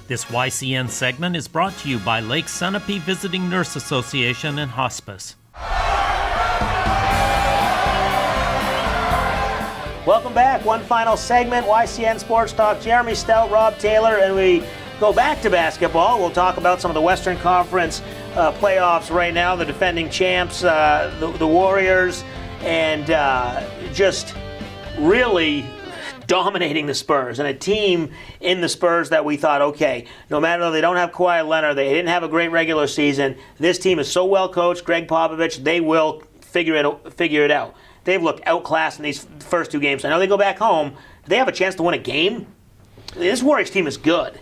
This YCN segment is brought to you by Lake Sunapee Visiting Nurse Association and Hospice. Welcome back. One final segment, YCN Sports Talk. Jeremy Stout, Rob Taylor, and we go back to basketball. We'll talk about some of the Western Conference playoffs right now, the defending champs, the Warriors, and just really dominating the Spurs, and a team in the Spurs that we thought, okay, no matter though they don't have Kawhi Leonard, they didn't have a great regular season, this team is so well coached, Greg Popovich, they will figure it out. They've looked outclassed in these first two games. I know they go back home. Do they have a chance to win a game? This Warriors team is good.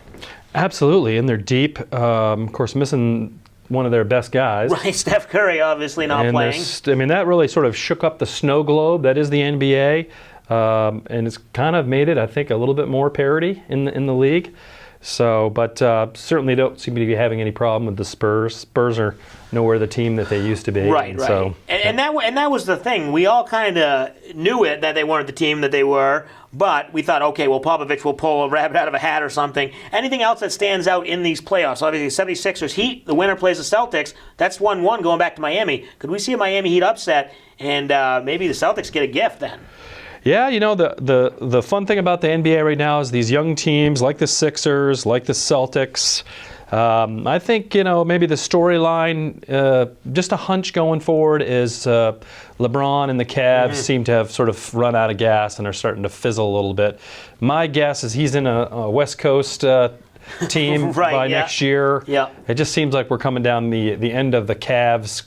Absolutely, and they're deep. Of course, missing one of their best guys. Right, Steph Curry obviously not playing. That really sort of shook up the snow globe that is the NBA, and it's kind of made it, I think, a little bit more parity in the league. So, but certainly don't seem to be having any problem with the Spurs. Spurs are nowhere the team that they used to be. Right, right. So, and that was the thing. We all kind of knew it, that they weren't the team that they were, but we thought, okay, well, Popovich will pull a rabbit out of a hat or something. Anything else that stands out in these playoffs? Obviously, 76ers Heat, the winner plays the Celtics. That's 1-1 going back to Miami. Could we see a Miami Heat upset, and maybe the Celtics get a gift then? Yeah, you know, the fun thing about the NBA right now is these young teams like the Sixers, like the Celtics. I think, you know, maybe the storyline, just a hunch going forward is LeBron and the Cavs seem to have sort of run out of gas and are starting to fizzle a little bit. My guess is he's in a West Coast team right, by next year. Yeah. It just seems like we're coming down the end of the Cavs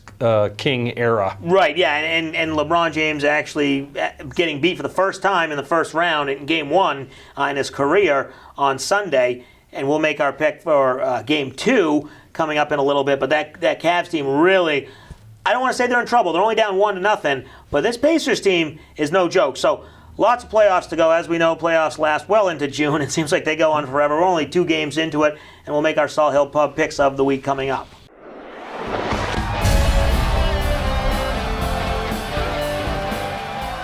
King era. Right, yeah, and LeBron James actually getting beat for the first time in the first round in Game 1 in his career on Sunday, and we'll make our pick for Game 2 coming up in a little bit, but that Cavs team really, I don't want to say they're in trouble. They're only down 1-0, but this Pacers team is no joke. So lots of playoffs to go. As we know, playoffs last well into June. It seems like they go on forever. We're only 2 games into it, and we'll make our Salt Hill Pub picks of the week coming up.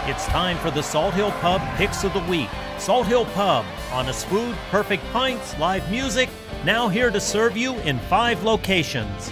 It's time for the Salt Hill Pub Picks of the Week. Salt Hill Pub, honest food, perfect pints, live music, now here to serve you in 5 locations.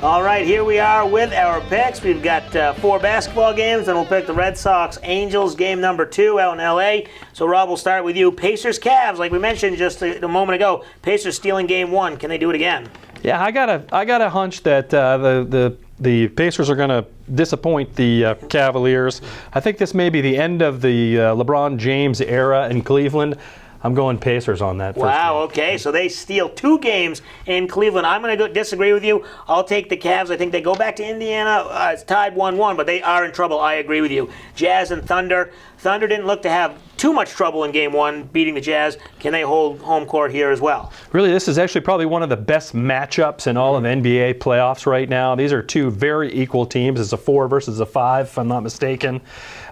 All right, here we are with our picks. We've got 4 basketball games, and we'll pick the Red Sox-Angels game number 2 out in L.A. So, Rob, we'll start with you. Pacers-Cavs, like we mentioned just a moment ago. Pacers stealing game 1. Can they do it again? Yeah, I got a hunch that the Pacers are going to disappoint the Cavaliers. I think this may be the end of the LeBron James era in Cleveland. I'm going Pacers on that. Wow, okay. So they steal 2 games in Cleveland. I'm going to disagree with you. I'll take the Cavs. I think they go back to Indiana. It's tied 1-1, but they are in trouble. I agree with you. Jazz and Thunder. Thunder didn't look to have too much trouble in Game 1 beating the Jazz. Can they hold home court here as well? Really, this is actually probably one of the best matchups in all of NBA playoffs right now. These are 2 very equal teams. It's a 4 versus a 5, if I'm not mistaken.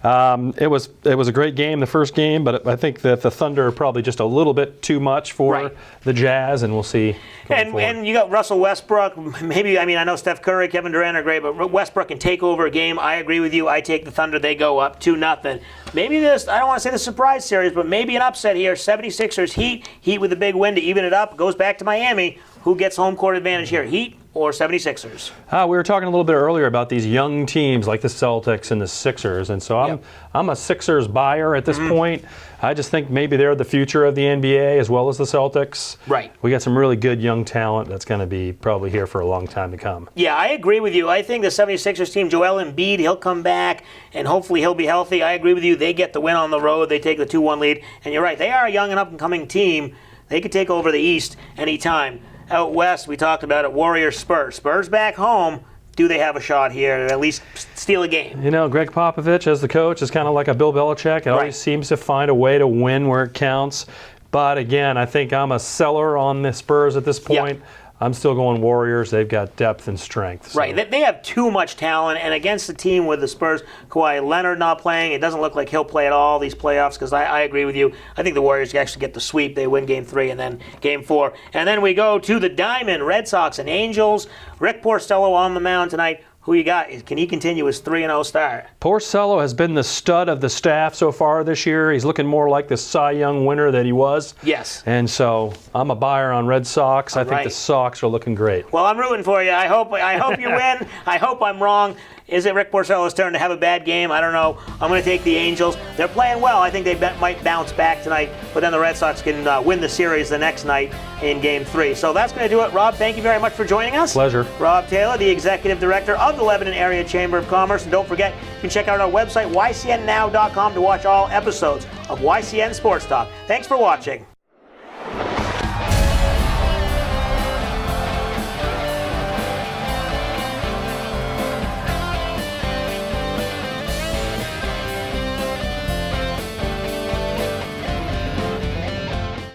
It was a great game, the first game, but I think that the Thunder are probably just a little bit too much for the Jazz, and we'll see. And you got Russell Westbrook. Maybe, I know Steph Curry, Kevin Durant are great, but Westbrook can take over a game. I agree with you. I take the Thunder. They go up 2-0. Maybe this, I don't want to say the surprise series, but maybe an upset here. 76ers Heat with a big win to even it up. Goes back to Miami. Who gets home court advantage here, Heat or 76ers? We were talking a little bit earlier about these young teams like the Celtics and the Sixers, and so I'm a Sixers buyer at this point. I just think maybe they're the future of the NBA as well as the Celtics. Right. We got some really good young talent that's going to be probably here for a long time to come. Yeah, I agree with you. I think the 76ers team, Joel Embiid, he'll come back, and hopefully he'll be healthy. I agree with you. They get the win on the road. They take the 2-1 lead, and you're right. They are a young and up-and-coming team. They could take over the East anytime. Out west, we talked about it, Warriors-Spurs. Spurs back home. Do they have a shot here to at least steal a game? You know, Greg Popovich as the coach is kind of like a Bill Belichick. It always seems to find a way to win where it counts. But again, I think I'm a seller on the Spurs at this point. I'm still going Warriors. They've got depth and strength. So. Right. They have too much talent, and against the team with the Spurs, Kawhi Leonard not playing, it doesn't look like he'll play at all these playoffs because I agree with you. I think the Warriors actually get the sweep. They win Game 3 and then Game 4. And then we go to the Diamond, Red Sox and Angels. Rick Porcello on the mound tonight. Who you got? Can he continue his 3-0 start? Porcello has been the stud of the staff so far this year. He's looking more like the Cy Young winner that he was. Yes. And so I'm a buyer on Red Sox. I think right. the Sox are looking great. Well, I'm rooting for you. I hope you win. I hope I'm wrong. Is it Rick Porcello's turn to have a bad game? I don't know. I'm going to take the Angels. They're playing well. I think they might bounce back tonight, but then the Red Sox can win the series the next night in Game 3. So that's going to do it. Rob, thank you very much for joining us. Pleasure. Rob Taylor, the Executive Director of the Lebanon Area Chamber of Commerce. And don't forget, you can check out our website, ycnnow.com, to watch all episodes of YCN Sports Talk. Thanks for watching.